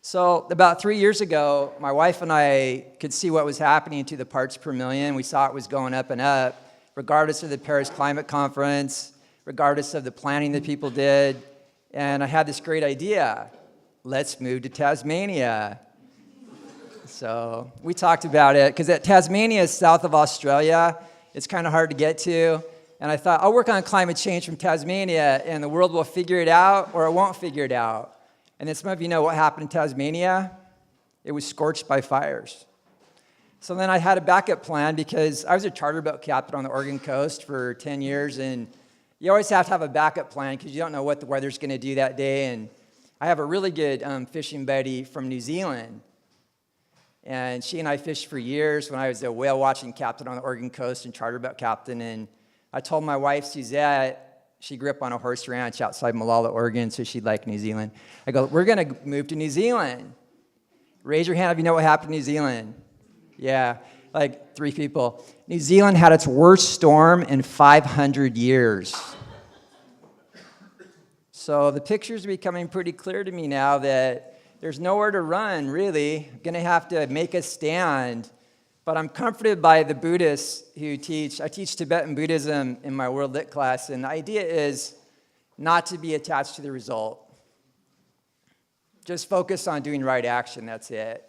So about 3 years ago, my wife and I could see what was happening to the parts per million. We saw it was going up and up, regardless of the Paris Climate Conference, regardless of the planning that people did. And I had this great idea. Let's move to Tasmania. So we talked about it, because Tasmania is south of Australia. It's kind of hard to get to. And I thought, I'll work on climate change from Tasmania, and the world will figure it out, or it won't figure it out. And then some of you know what happened in Tasmania. It was scorched by fires. So then I had a backup plan, because I was a charter boat captain on the Oregon coast for 10 years, and you always have to have a backup plan because you don't know what the weather's going to do that day. And I have a really good fishing buddy from New Zealand, and she and I fished for years when I was a whale watching captain on the Oregon coast and charter boat captain. And I told my wife, Suzette, she grew up on a horse ranch outside Malala, Oregon, so she'd like New Zealand. I go, we're going to move to New Zealand. Raise your hand if you know what happened in New Zealand. Yeah, like 3 people. New Zealand had its worst storm in 500 years. So the pictures are becoming pretty clear to me now that there's nowhere to run, really. I'm going to have to make a stand. But I'm comforted by the Buddhists who teach. I teach Tibetan Buddhism in my World Lit class, and the idea is not to be attached to the result. Just focus on doing right action, that's it.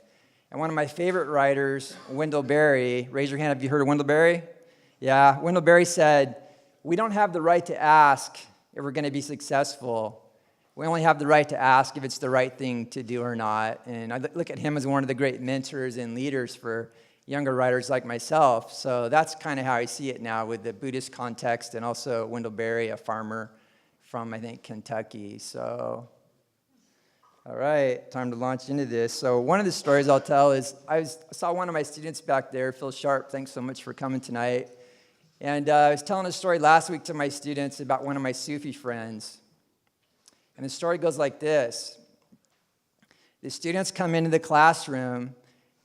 And one of my favorite writers, Wendell Berry, raise your hand if you heard of Wendell Berry? Yeah, Wendell Berry said, we don't have the right to ask if we're going to be successful. We only have the right to ask if it's the right thing to do or not. And I look at him as one of the great mentors and leaders for younger writers like myself. So that's kind of how I see it now with the Buddhist context, and also Wendell Berry, a farmer from, I think, Kentucky. So, all right, time to launch into this. So one of the stories I'll tell is I saw one of my students back there, Phil Sharp. Thanks so much for coming tonight. And I was telling a story last week to my students about one of my Sufi friends. And the story goes like this. The students come into the classroom,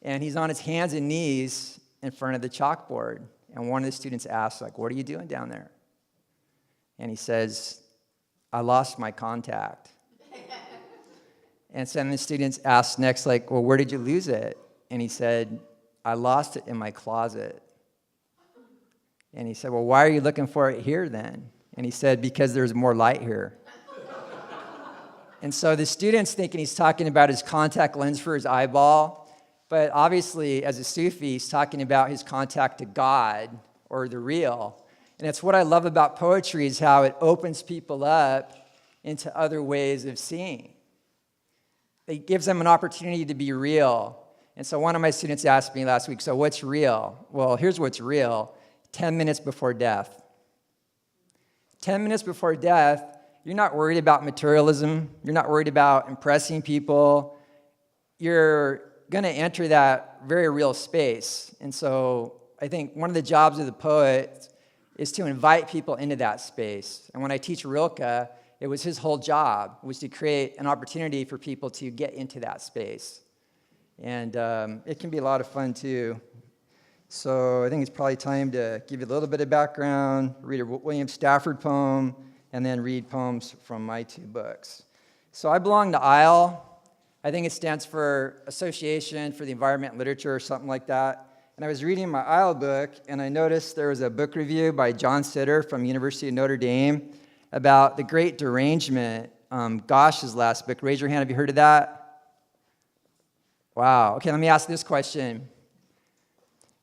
and he's on his hands and knees in front of the chalkboard. And one of the students asks, like, what are you doing down there? And he says, I lost my contact. And so then the students asked next, like, well, where did you lose it? And he said, I lost it in my closet. And he said, well, why are you looking for it here then? And he said, because there's more light here. And so the student's thinking he's talking about his contact lens for his eyeball. But obviously, as a Sufi, he's talking about his contact to God, or the real. And it's what I love about poetry, is how it opens people up into other ways of seeing. It gives them an opportunity to be real. And so one of my students asked me last week, so what's real? Well, here's what's real. 10 minutes before death. 10 minutes before death, you're not worried about materialism. You're not worried about impressing people. You're going to enter that very real space. And so I think one of the jobs of the poet is to invite people into that space. And when I teach Rilke, it was his whole job, was to create an opportunity for people to get into that space. And it can be a lot of fun too. So I think it's probably time to give you a little bit of background, read a William Stafford poem, and then read poems from my 2 books. So I belong to ISLE. I think it stands for Association for the Environment and Literature, or something like that. And I was reading my ISLE book, and I noticed there was a book review by John Sitter from University of Notre Dame about the Great Derangement, Gosh's last book. Raise your hand if you heard of that. Wow. Okay, let me ask this question.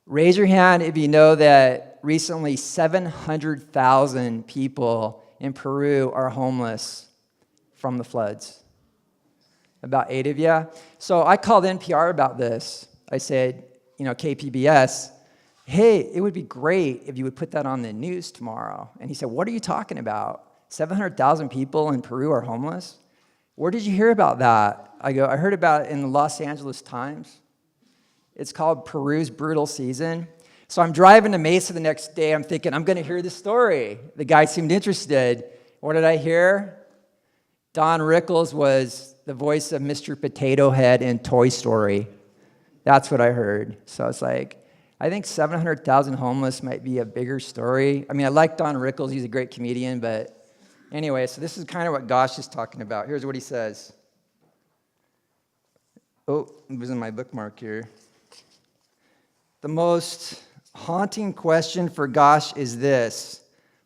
Raise your hand if you know that recently 700,000 people in Peru are homeless from the floods. About 8 of you. So I called NPR about this. I said, KPBS, hey, it would be great if you would put that on the news tomorrow. And he said, what are you talking about? 700,000 people in Peru are homeless? Where did you hear about that? I go, I heard about it in the Los Angeles Times. It's called Peru's Brutal Season. So I'm driving to Mesa the next day. I'm thinking, I'm going to hear the story. The guy seemed interested. What did I hear? Don Rickles was the voice of Mr. Potato Head in Toy Story. That's what I heard. So it's like, I think 700,000 homeless might be a bigger story. I mean, I like Don Rickles. He's a great comedian. But anyway, so this is kind of what Gosh is talking about. Here's what he says. Oh, I'm losing my bookmark here. The most haunting question for Gosh is this: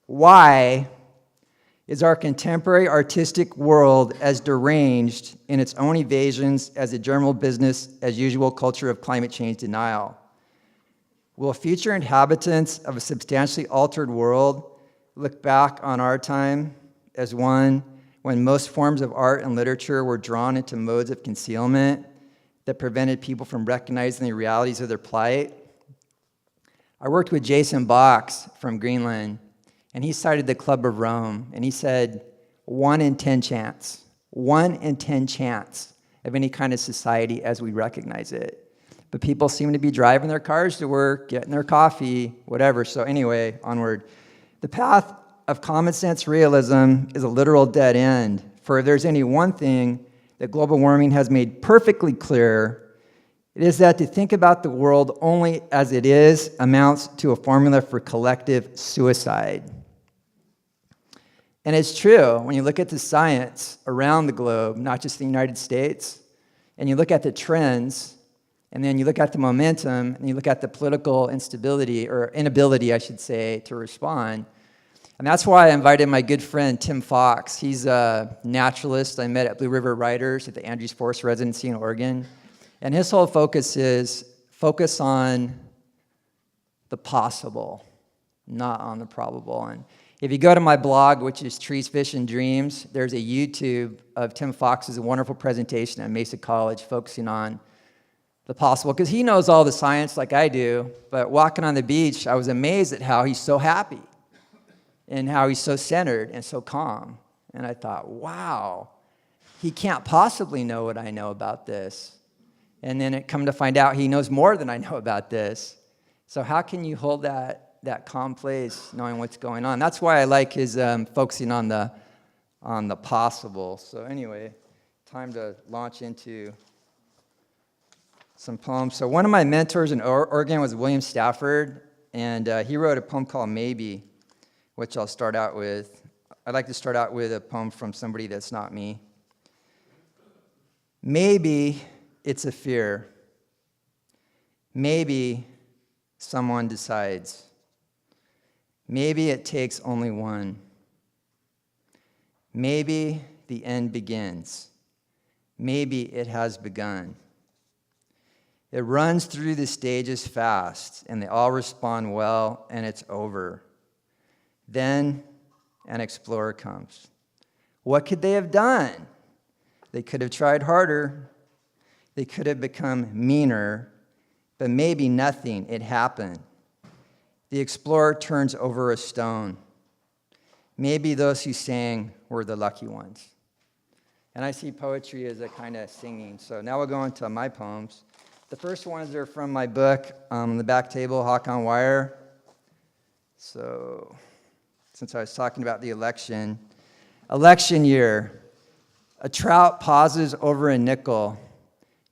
why is our contemporary artistic world as deranged in its own evasions as the general business as usual culture of climate change denial? Will future inhabitants of a substantially altered world look back on our time as one when most forms of art and literature were drawn into modes of concealment that prevented people from recognizing the realities of their plight? I worked with Jason Box from Greenland, and he cited the Club of Rome, and he said 1 in 10 chance of any kind of society as we recognize it. But people seem to be driving their cars to work, getting their coffee, whatever. So anyway, onward. The path of common sense realism is a literal dead end. For if there's any one thing that global warming has made perfectly clear, it is that to think about the world only as it is amounts to a formula for collective suicide. And it's true when you look at the science around the globe, not just the United States, and you look at the trends, and then you look at the momentum, and you look at the political instability, or inability, I should say, to respond. And that's why I invited my good friend Tim Fox. He's a naturalist I met at Blue River Writers at the Andrews Forest Residency in Oregon. And his whole focus is focus on the possible, not on the probable. And if you go to my blog, which is Trees, Fish, and Dreams, there's a YouTube of Tim Fox's wonderful presentation at Mesa College focusing on the possible, because he knows all the science like I do, but walking on the beach, I was amazed at how he's so happy and how he's so centered and so calm. And I thought, wow, he can't possibly know what I know about this. And then it come to find out he knows more than I know about this. So how can you hold that calm place knowing what's going on? That's why I like his focusing on the possible. So anyway, time to launch into some poems. So one of my mentors in Oregon was William Stafford, and he wrote a poem called Maybe, which I'll start out with. I'd like to start out with a poem from somebody that's not me. Maybe it's a fear. Maybe someone decides. Maybe it takes only one. Maybe the end begins. Maybe it has begun. It runs through the stages fast, and they all respond well, and it's over. Then an explorer comes. What could they have done? They could have tried harder. They could have become meaner, but maybe nothing. It happened. The explorer turns over a stone. Maybe those who sang were the lucky ones. And I see poetry as a kind of singing. So now we'll go into my poems. The first ones are from my book, on the back table, Hawk on Wire. So since I was talking about the election year, a trout pauses over a nickel,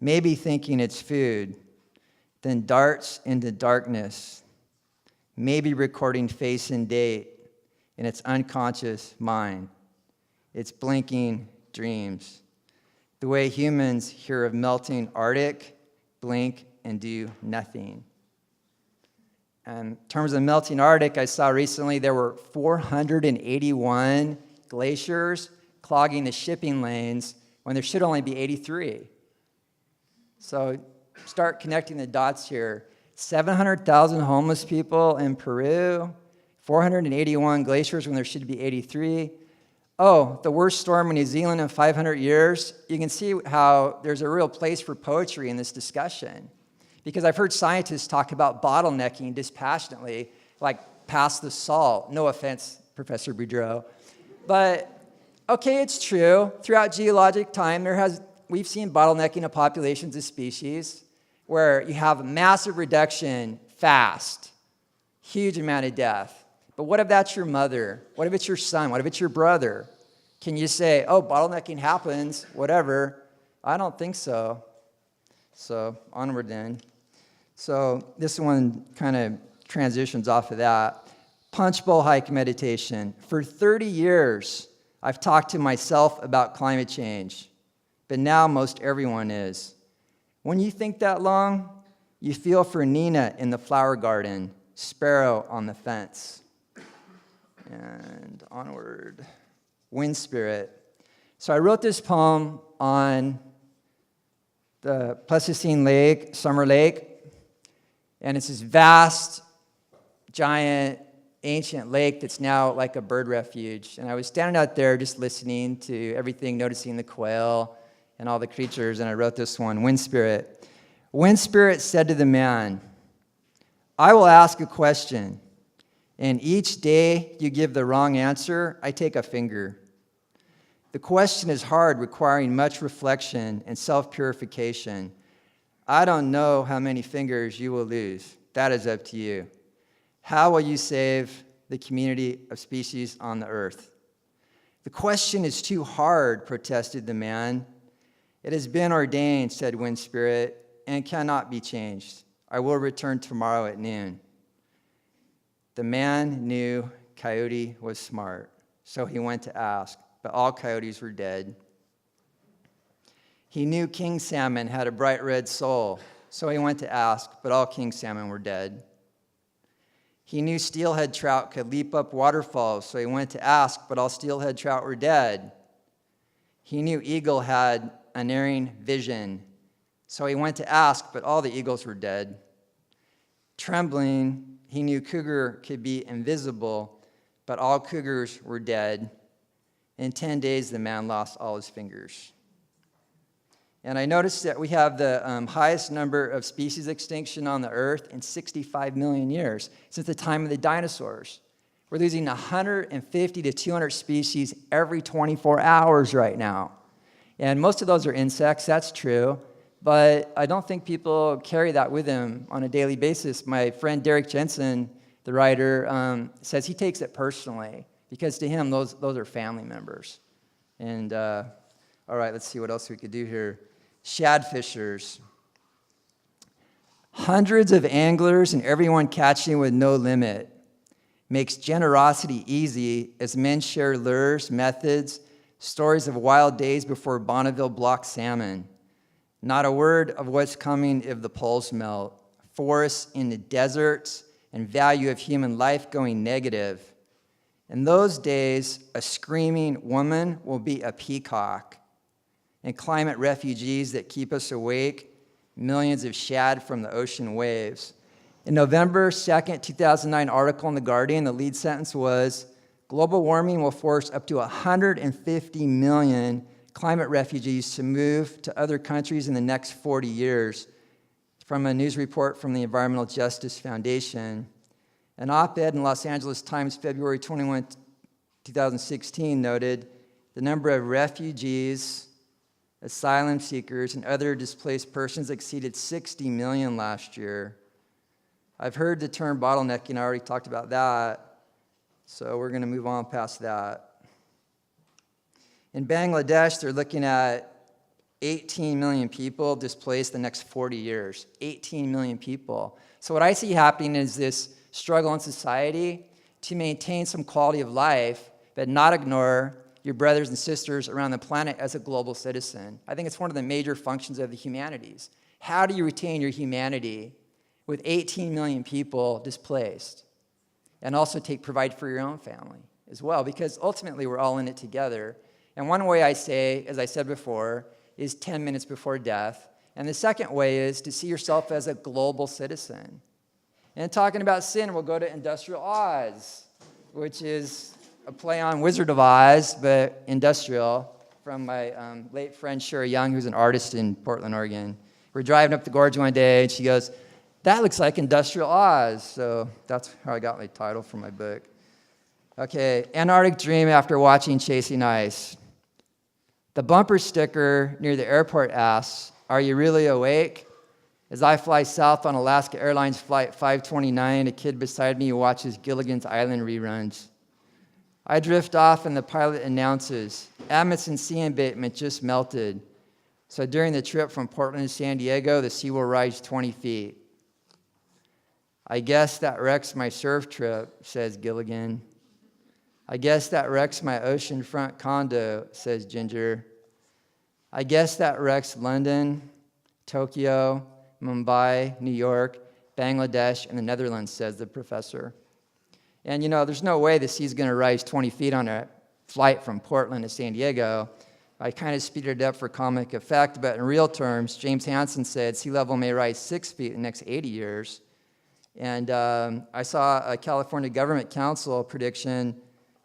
maybe thinking it's food, then darts into darkness, maybe recording face and date in its unconscious mind, its blinking dreams. The way humans hear of melting Arctic, blink and do nothing. In terms of melting Arctic, I saw recently there were 481 glaciers clogging the shipping lanes when there should only be 83. So start connecting the dots here. 700,000 homeless people in Peru, 481 glaciers when there should be 83. Oh, the worst storm in New Zealand in 500 years. You can see how there's a real place for poetry in this discussion. Because I've heard scientists talk about bottlenecking dispassionately, like pass the salt. No offense, Professor Boudreau. But, okay, it's true. Throughout geologic time, we've seen bottlenecking of populations of species where you have a massive reduction fast, huge amount of death. But what if that's your mother? What if it's your son? What if it's your brother? Can you say, oh, bottlenecking happens, whatever? I don't think so. So onward then. So this one kind of transitions off of that. Punch bowl hike meditation. For 30 years, I've talked to myself about climate change, but now most everyone is. When you think that long, you feel for Nina in the flower garden, sparrow on the fence. And onward, wind spirit. So I wrote this poem on the Pleistocene Lake, Summer Lake, and it's this vast, giant, ancient lake that's now like a bird refuge. And I was standing out there just listening to everything, noticing the quail and all the creatures, and I wrote this one, Wind Spirit. Wind Spirit said to the man, I will ask a question, and each day you give the wrong answer, I take a finger. The question is hard, requiring much reflection and self-purification. I don't know how many fingers you will lose. That is up to you. How will you save the community of species on the earth? The question is too hard, protested the man. It has been ordained, said Wind Spirit, and cannot be changed. I will return tomorrow at noon. The man knew Coyote was smart, so he went to ask, but all coyotes were dead. He knew king salmon had a bright red soul, so he went to ask, but all king salmon were dead. He knew steelhead trout could leap up waterfalls, so he went to ask, but all steelhead trout were dead. He knew eagle had unerring vision, so he went to ask, but all the eagles were dead. Trembling, he knew cougar could be invisible, but all cougars were dead. In 10 days, the man lost all his fingers. And I noticed that we have the highest number of species extinction on the earth in 65 million years, since the time of the dinosaurs. We're losing 150 to 200 species every 24 hours right now. And most of those are insects, that's true, but I don't think people carry that with them on a daily basis. My friend Derek Jensen, the writer, says he takes it personally, because to him, those are family members. And all right, let's see what else we could do here. Shad fishers. Hundreds of anglers and everyone catching with no limit. Makes generosity easy as men share lures, methods, stories of wild days before Bonneville blocked salmon. Not a word of what's coming if the poles melt. Forests in the deserts and value of human life going negative. In those days, a screaming woman will be a peacock. And climate refugees that keep us awake, millions of shad from the ocean waves. In November 2nd, 2009 article in The Guardian, the lead sentence was, global warming will force up to 150 million climate refugees to move to other countries in the next 40 years. From a news report from the Environmental Justice Foundation. An op-ed in Los Angeles Times, February 21, 2016, noted the number of refugees, asylum seekers, and other displaced persons exceeded 60 million last year. I've heard the term bottlenecking, I already talked about that, so we're going to move on past that. In Bangladesh, they're looking at 18 million people displaced the next 40 years. 18 million people. So what I see happening is this struggle in society to maintain some quality of life, but not ignore your brothers and sisters around the planet as a global citizen. I think it's one of the major functions of the humanities. How do you retain your humanity with 18 million people displaced? And also provide for your own family as well, because ultimately we're all in it together. And one way I say, as I said before, is 10 minutes before death. And the second way is to see yourself as a global citizen. And talking about sin, we'll go to Industrial Oz, which is a play on Wizard of Oz, but industrial, from my late friend Sherry Young, who's an artist in Portland, Oregon. We're driving up the gorge one day, and she goes, that looks like Industrial Oz. So that's how I got my title for my book. Okay, Antarctic dream after watching Chasing Ice. The bumper sticker near the airport asks, are you really awake? As I fly south on Alaska Airlines Flight 529, a kid beside me watches Gilligan's Island reruns. I drift off and the pilot announces, Amundsen sea embankment just melted. So during the trip from Portland to San Diego, the sea will rise 20 feet. I guess that wrecks my surf trip, says Gilligan. I guess that wrecks my oceanfront condo, says Ginger. I guess that wrecks London Tokyo, Mumbai, New York, Bangladesh, and the Netherlands, says the professor. And there's no way the sea's going to rise 20 feet on a flight from Portland to San Diego. I kind of speeded it up for comic effect, but in real terms, James Hansen said sea level may rise 6 feet in the next 80 years. And I saw a California Government Council prediction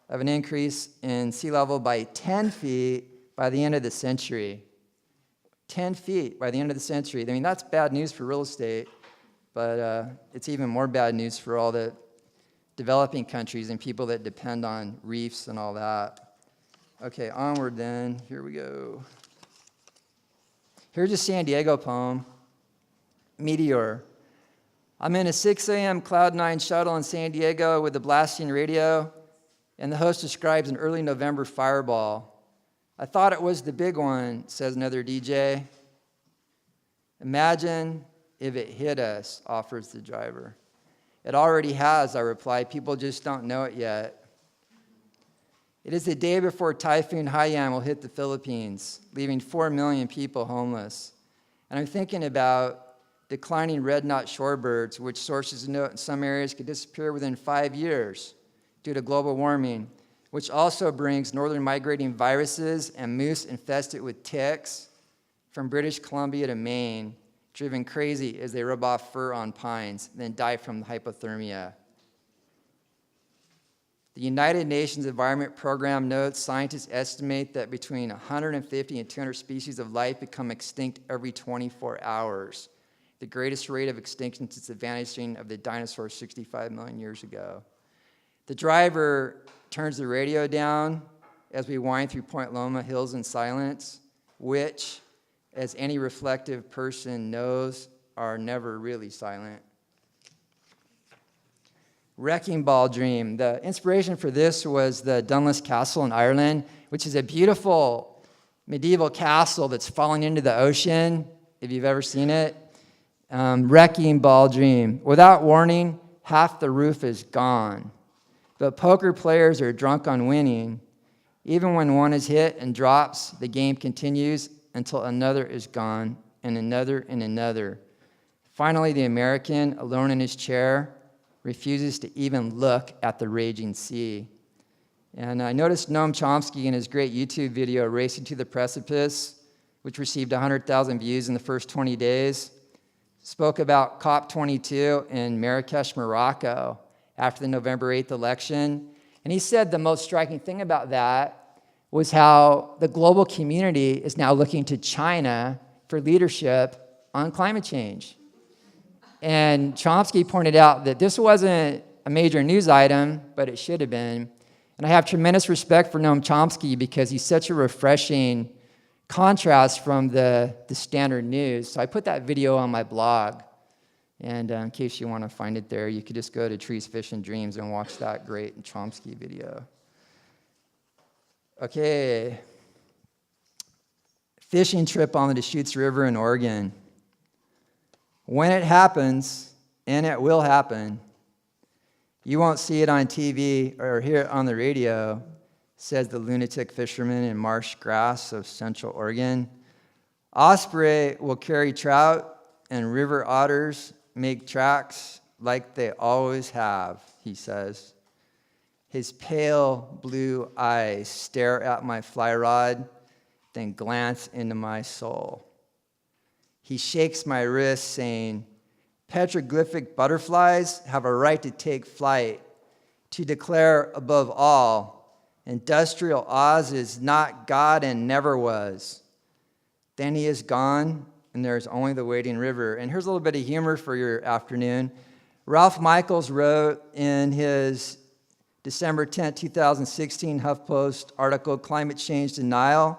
of an increase in sea level by 10 feet by the end of the century. 10 feet by the end of the century. I mean, that's bad news for real estate, but it's even more bad news for all the developing countries and people that depend on reefs and all that. Okay, onward then. Here we go. Here's a San Diego poem, Meteor. I'm in a 6 a.m. Cloud9 shuttle in San Diego with a blasting radio, and the host describes an early November fireball. I thought it was the big one, says another DJ. Imagine if it hit us, offers the driver. It already has, I reply. People just don't know it yet. It is the day before Typhoon Haiyan will hit the Philippines, leaving 4 million people homeless. And I'm thinking about declining red-knot shorebirds, which sources note in some areas could disappear within 5 years due to global warming, which also brings northern migrating viruses and moose infested with ticks from British Columbia to Maine, driven crazy as they rub off fur on pines, then die from hypothermia. The United Nations Environment Program notes scientists estimate that between 150 and 200 species of life become extinct every 24 hours, the greatest rate of extinction since the vanishing of the dinosaurs 65 million years ago. The driver turns the radio down as we wind through Point Loma hills in silence, which, as any reflective person knows, are never really silent. Wrecking Ball Dream. The inspiration for this was the Dunluce Castle in Ireland, which is a beautiful medieval castle that's falling into the ocean, if you've ever seen it. Wrecking Ball Dream. Without warning, half the roof is gone. But poker players are drunk on winning. Even when one is hit and drops, the game continues until another is gone, and another and another. Finally, the American, alone in his chair, refuses to even look at the raging sea. And I noticed Noam Chomsky in his great YouTube video, Racing to the Precipice, which received 100,000 views in the first 20 days, spoke about COP22 in Marrakesh, Morocco, after the November 8th election. And he said the most striking thing about that was how the global community is now looking to China for leadership on climate change. And Chomsky pointed out that this wasn't a major news item, but it should have been. And I have tremendous respect for Noam Chomsky because he's such a refreshing contrast from the standard news. So I put that video on my blog. And in case you want to find it there, you could just go to Trees, Fish, and Dreams and watch that great Chomsky video. Okay. Fishing trip on the Deschutes River in Oregon. When it happens, and it will happen, you won't see it on TV or hear it on the radio, says the lunatic fisherman in Marsh Grass of Central Oregon. Osprey will carry trout, and river otters make tracks like they always have, he says. His pale blue eyes stare at my fly rod, then glance into my soul. He shakes my wrist, saying, petroglyphic butterflies have a right to take flight, to declare above all, industrial Oz is not God and never was. Then he is gone, and there is only the waiting river. And here's a little bit of humor for your afternoon. Ralph Michaels wrote in his December 10, 2016 HuffPost article, Climate Change Denial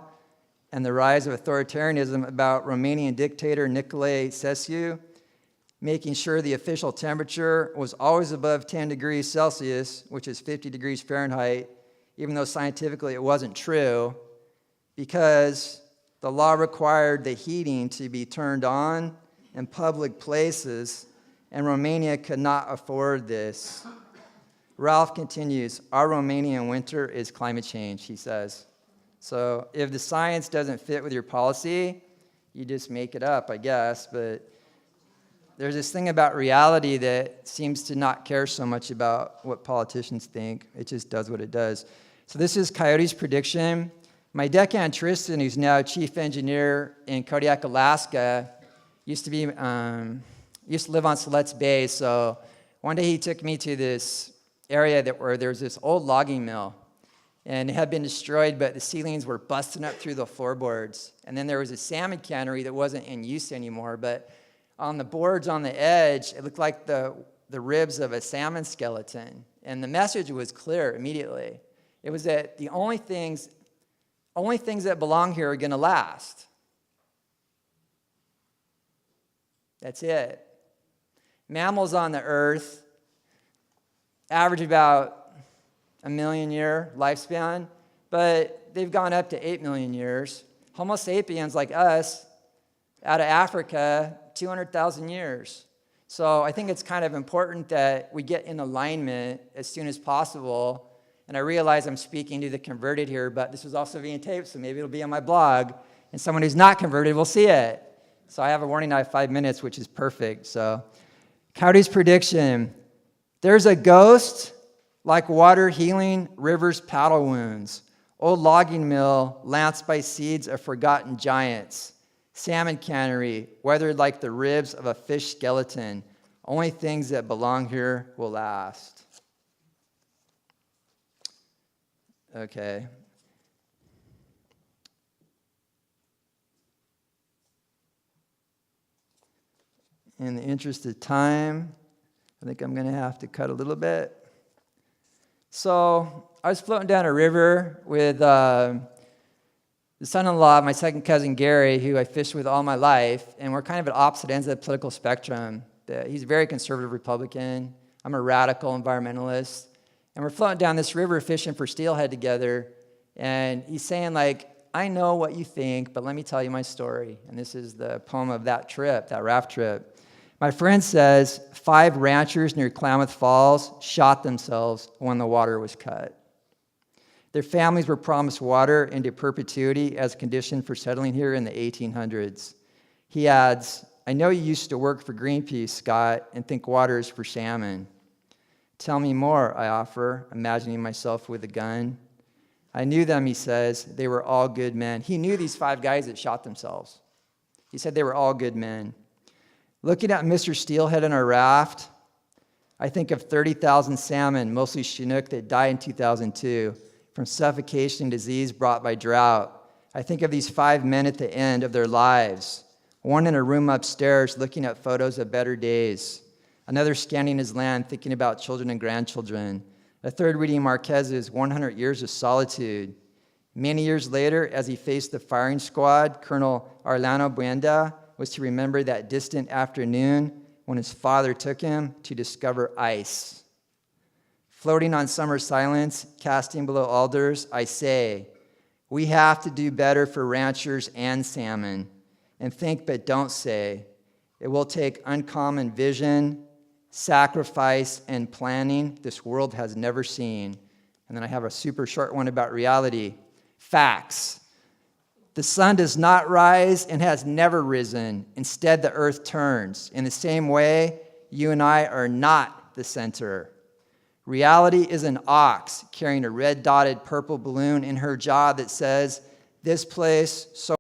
and the Rise of Authoritarianism, about Romanian dictator Nicolae Ceausescu, making sure the official temperature was always above 10 degrees Celsius, which is 50 degrees Fahrenheit, even though scientifically it wasn't true, because the law required the heating to be turned on in public places, and Romania could not afford this. Ralph continues, our Romanian winter is climate change, he says. So if the science doesn't fit with your policy, you just make it up, I guess. But there's this thing about reality that seems to not care so much about what politicians think. It just does what it does. So this is Coyote's prediction. My deckhand Tristan, who's now chief engineer in Kodiak, Alaska, used to live on Siletz Bay. So one day he took me to this area where there was this old logging mill, and it had been destroyed, but the ceilings were busting up through the floorboards. And then there was a salmon cannery that wasn't in use anymore, but on the boards on the edge, it looked like the ribs of a salmon skeleton. And the message was clear immediately. It was that the only things that belong here are going to last. That's it. Mammals on the earth average about 1 million year lifespan, but they've gone up to 8 million years. Homo sapiens, like us, out of Africa, 200,000 years. So I think it's kind of important that we get in alignment as soon as possible. And I realize I'm speaking to the converted here, but this was also being taped, so maybe it'll be on my blog, and someone who's not converted will see it. So I have a warning, I have 5 minutes, which is perfect. So Coyote's prediction: there's a ghost like water healing rivers' paddle wounds, old logging mill lanced by seeds of forgotten giants, salmon cannery weathered like the ribs of a fish skeleton. Only things that belong here will last. Okay. In the interest of time, I think I'm going to have to cut a little bit. So I was floating down a river with the son-in-law of my second cousin Gary, who I fished with all my life, and we're kind of at opposite ends of the political spectrum. He's a very conservative Republican. I'm a radical environmentalist. And we're floating down this river fishing for steelhead together, and he's saying, like, I know what you think, but let me tell you my story. And this is the poem of that trip, that raft trip. My friend says 5 ranchers near Klamath Falls shot themselves when the water was cut. Their families were promised water into perpetuity as a condition for settling here in the 1800s. He adds, I know you used to work for Greenpeace, Scott, and think water is for salmon. Tell me more, I offer, imagining myself with a gun. I knew them, he says. They were all good men. He knew these 5 guys that shot themselves. He said they were all good men. Looking at Mr. Steelhead in our raft, I think of 30,000 salmon, mostly Chinook, that died in 2002 from suffocation and disease brought by drought. I think of these 5 men at the end of their lives, one in a room upstairs looking at photos of better days, another scanning his land thinking about children and grandchildren, a third reading Marquez's 100 Years of Solitude. Many years later, as he faced the firing squad, Colonel Arlano Buenda was to remember that distant afternoon when his father took him to discover ice. Floating on summer silence, casting below alders, I say, we have to do better for ranchers and salmon. And think but don't say. It will take uncommon vision, sacrifice, and planning this world has never seen. And then I have a super short one about reality. Facts. The sun does not rise and has never risen. Instead, the earth turns. In the same way, you and I are not the center. Reality is an ox carrying a red-dotted purple balloon in her jaw that says, this place so